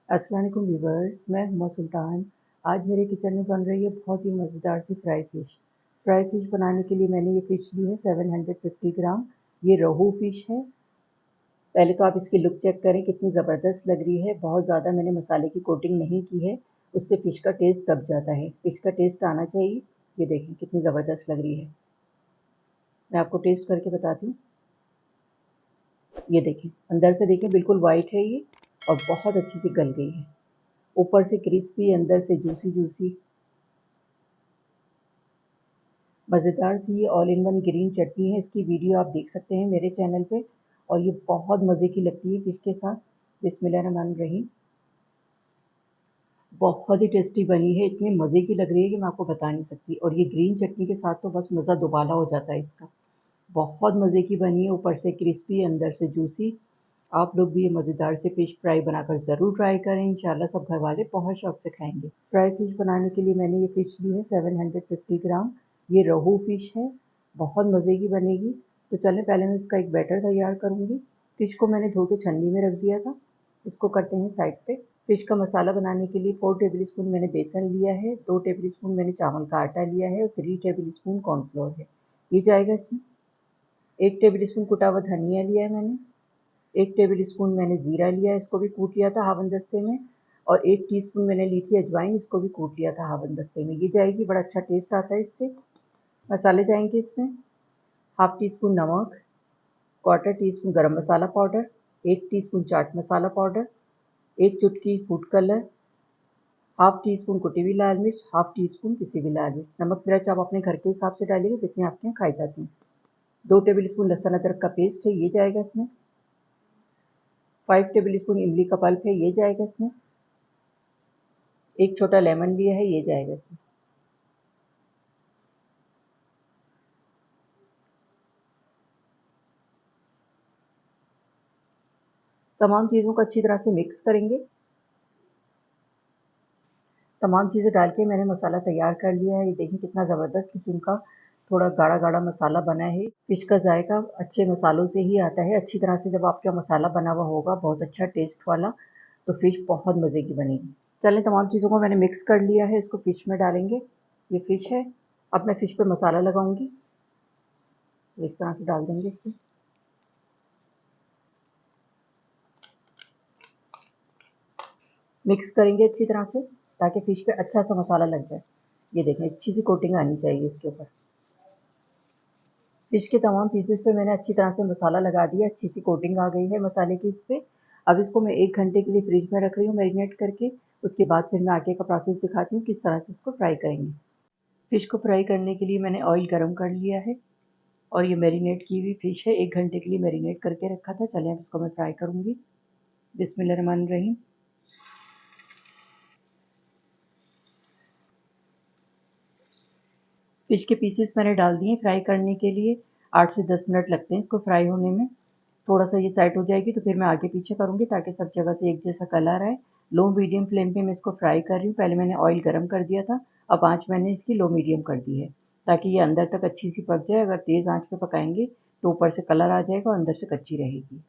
अस्सलाम वालेकुम व्यूवर्स, मैं हुमा सुल्तान। आज मेरे किचन में बन रही है बहुत ही मज़ेदार सी फ्राई फ़िश। फ्राई फ़िश बनाने के लिए मैंने ये फ़िश ली है 750 ग्राम। ये रोहू फ़िश है। पहले तो आप इसकी लुक चेक करें, कितनी ज़बरदस्त लग रही है। बहुत ज़्यादा मैंने मसाले की कोटिंग नहीं की है, उससे फ़िश का टेस्ट दब जाता है। फ़िश का टेस्ट आना चाहिए। ये देखें कितनी ज़बरदस्त लग रही है। मैं आपको टेस्ट करके बताती हूँ। ये देखें, अंदर से देखें बिल्कुल वाइट है ये, और बहुत अच्छी सी गल गई है। ऊपर से क्रिस्पी, अंदर से जूसी जूसी, मज़ेदार सी ये ऑल इन वन ग्रीन चटनी है। इसकी वीडियो आप देख सकते हैं मेरे चैनल पे, और ये बहुत मज़े की लगती है फ़िश के साथ। बिस्मिल्लाहिर्रहमानिर्रहीम। बहुत ही टेस्टी बनी है, इतनी मज़े की लग रही है कि मैं आपको बता नहीं सकती। और ये ग्रीन चटनी के साथ तो बस मज़ा दुबाला हो जाता है इसका। बहुत मज़े की बनी है, ऊपर से क्रिस्पी, अंदर से जूसी। आप लोग भी ये मज़ेदार से फ़िश फ्राई बनाकर ज़रूर ट्राई करें। इंशाल्लाह सब घर वाले बहुत शौक से खाएंगे। फ्राई फ़िश बनाने के लिए मैंने ये फ़िश ली है 750 ग्राम। ये रोहू फ़िश है, बहुत मज़े की बनेगी। तो चलें, पहले मैं इसका एक बैटर तैयार करूँगी। फ़िश को मैंने धो के छन्नी में रख दिया था, इसको करते हैं साइड पे। फ़िश का मसाला बनाने के लिए 4 टेबल स्पून मैंने बेसन लिया है, 2 टेबल स्पून मैंने चावल का आटा लिया है, और 3 टेबल स्पून कॉर्नफ्लोर है। ये जाएगा इसमें। 1 टेबल स्पून कुटा हुआ धनिया लिया है मैंने। 1 टेबल स्पून मैंने ज़ीरा लिया है, इसको भी कूट लिया था हावन-दस्ते में। और 1 टीस्पून मैंने ली थी अजवाइन, इसको भी कूट लिया था हावन-दस्ते में। ये जाएगी, बड़ा अच्छा टेस्ट आता है इससे। मसाले जाएंगे इसमें: हाफ़ टी स्पून नमक, क्वार्टर टी स्पून गरम मसाला powder, 1 teaspoon chaat masala powder, 1 चुटकी food colour, half tea spoon कुटी हुई लाल मिर्च, हाफ़ टी स्पून पिसी हुई लाल मिर्च। नमक मिर्च आप अपने घर के हिसाब से डालिएगा, जितनी आपके यहाँ खाई जाती हैं। 2 टेबल स्पून लहसुन अदरक का पेस्ट है, ये जाएगा इसमें। 5 टेबल स्पून इमली का पल्प है, ये जाएगा इसमें। 1 छोटा लेमन लिया है, ये जाएगा इसमें। तमाम चीज़ों को अच्छी तरह से मिक्स करेंगे। तमाम चीज़ें डाल के मैंने मसाला तैयार कर लिया है। ये देखिए कितना ज़बरदस्त किस्म का थोड़ा गाढ़ा-गाढ़ा मसाला बना है। फ़िश का जायका अच्छे मसालों से ही आता है। अच्छी तरह से जब आपका मसाला बना हुआ होगा, बहुत अच्छा टेस्ट वाला, तो फ़िश बहुत मज़े की बनेगी। चलें, तमाम चीज़ों को मैंने मिक्स कर लिया है, इसको फ़िश में डालेंगे। ये फ़िश है। अब मैं फ़िश पे मसाला लगाऊँगी। इस तरह से डाल देंगे इसको। मिक्स करेंगे अच्छी तरह से, ताकि फ़िश पे अच्छा सा मसाला लग जाए। ये देखें, अच्छी सी कोटिंग आनी चाहिए इसके ऊपर। फ़िश के तमाम पीसेस पे मैंने अच्छी तरह से मसाला लगा दिया, अच्छी सी कोटिंग आ गई है मसाले की इस पे। अब इसको मैं 1 घंटे के लिए फ्रिज में रख रही हूँ मैरिनेट करके। उसके बाद फिर मैं आगे का प्रोसेस दिखाती हूँ किस तरह से इसको फ्राई करेंगे। फ़िश को फ्राई करने के लिए मैंने ऑयल गरम कर लिया है, और ये मैरिनेट की हुई फ़िश है, 1 घंटे के लिए मैरिनेट करके रखा था। चलें, अब इसको मैं फ्राई करूँगी। बिस्मिल्लाहिर्रहमानिर्रहीम। फ़िश के पीसेस मैंने डाल दिए फ्राई करने के लिए। 8 से 10 मिनट लगते हैं इसको फ्राई होने में। थोड़ा-सा ये सेट हो जाएगी तो फिर मैं आगे-पीछे करूँगी, ताकि सब जगह से एक जैसा कलर आए। लो मीडियम फ्लेम पे मैं इसको फ्राई कर रही हूँ। पहले मैंने ऑयल गरम कर दिया था, अब आँच मैंने इसकी लो मीडियम कर दी है, ताकि ये अंदर तक अच्छी सी पक जाए। अगर तेज़ आँच पे पकाएँगे तो ऊपर से कलर आ जाएगा और अंदर से कच्ची रहेगी।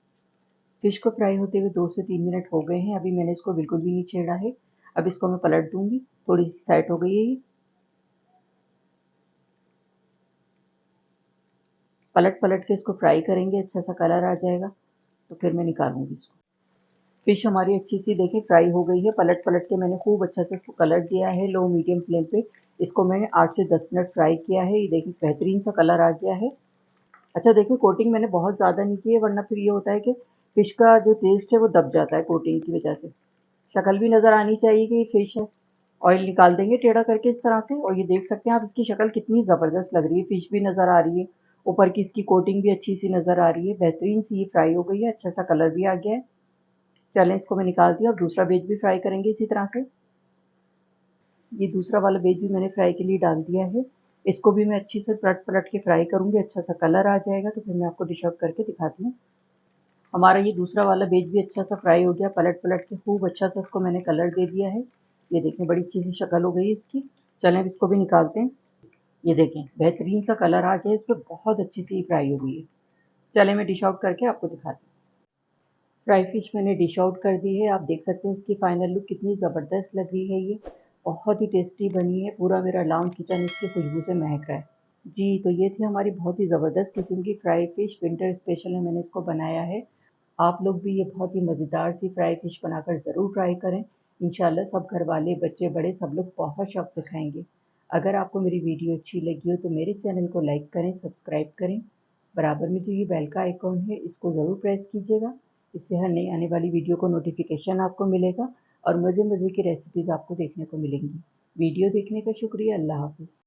फ़िश को फ्राई होते हुए 2 से 3 मिनट हो गए हैं, अभी मैंने इसको बिल्कुल भी नहीं छेड़ा है। अब इसको मैं पलट दूँगी, थोड़ी-सी सेट हो गई है ये। पलट-पलट के इसको फ्राई करेंगे, अच्छा सा कलर आ जाएगा, तो फिर मैं निकालूँगी इसको। फ़िश हमारी अच्छी सी देखिए फ्राई हो गई है। पलट-पलट के मैंने खूब अच्छा से इसको कलर दिया है लो मीडियम फ्लेम पे। इसको मैंने 8 से 10 मिनट फ्राई किया है। ये देखिए बेहतरीन सा कलर आ गया है। अच्छा देखिए, कोटिंग मैंने बहुत ज़्यादा नहीं की है, वरना फिर ये होता है कि फ़िश का जो टेस्ट है वो दब जाता है कोटिंग की वज़ह से। शक्ल भी नज़र आनी चाहिए कि ये फ़िश है। ऑयल निकाल देंगे टेढ़ा करके इस तरह से, और ये देख सकते हैं आप इसकी शक्ल कितनी ज़बरदस्त लग रही है। फ़िश भी नज़र आ रही है, ऊपर की इसकी कोटिंग भी अच्छी सी नज़र आ रही है। बेहतरीन सी ये फ्राई हो गई है, अच्छा सा कलर भी आ गया है। चलें, इसको मैं निकाल दिया। अब दूसरा वेज भी फ्राई करेंगे इसी तरह से। ये दूसरा वाला वेज भी मैंने फ्राई के लिए डाल दिया है। इसको भी मैं अच्छी से पलट-पलट के फ्राई करूँगी, अच्छा सा कलर आ जाएगा तो फिर मैं आपको डिश आउट करके दिखाती हूँ। हमारा ये दूसरा वाला वेज भी अच्छा सा फ्राई हो गया, पलट-पलट के खूब अच्छा सा इसको मैंने कलर दे दिया है। ये देखें, बड़ी अच्छी सी शक्ल हो गई है इसकी। चलें, अब इसको भी निकालते हैं। ये देखें, बेहतरीन सा कलर आ गया है, इस पे बहुत अच्छी सी फ्राई हो गई है। चलें, मैं डिश आउट करके आपको दिखाती हूँ। फ्राई फ़िश मैंने डिश आउट कर दी है। आप देख सकते हैं इसकी फ़ाइनल लुक कितनी ज़बरदस्त लग रही है ये। बहुत ही टेस्टी बनी है, पूरा मेरा लाउंज किचन इसकी खुशबू से महक रहा है। जी, तो ये थी हमारी बहुत ही ज़बरदस्त किस्म की फ्राई फ़िश, विंटर स्पेशल है, मैंने इसको बनाया है। आप लोग भी ये बहुत ही मज़ेदार सी फ्राई फ़िश बनाकर ज़रूर ट्राई करें। इंशाल्लाह सब घरवाले, बच्चे, बड़े सब लोग बहुत शौक से खाएँगे। अगर आपको मेरी वीडियो अच्छी लगी हो तो मेरे चैनल को लाइक करें, सब्सक्राइब करें। बराबर में जो ये बेल का आइकॉन है इसको ज़रूर प्रेस कीजिएगा। इससे हर नई आने वाली वीडियो को नोटिफ़िकेशन आपको मिलेगा और मज़े-मज़े की रेसिपीज़ आपको देखने को मिलेंगी। वीडियो देखने का शुक्रिया। अल्लाह हाफ़िज़।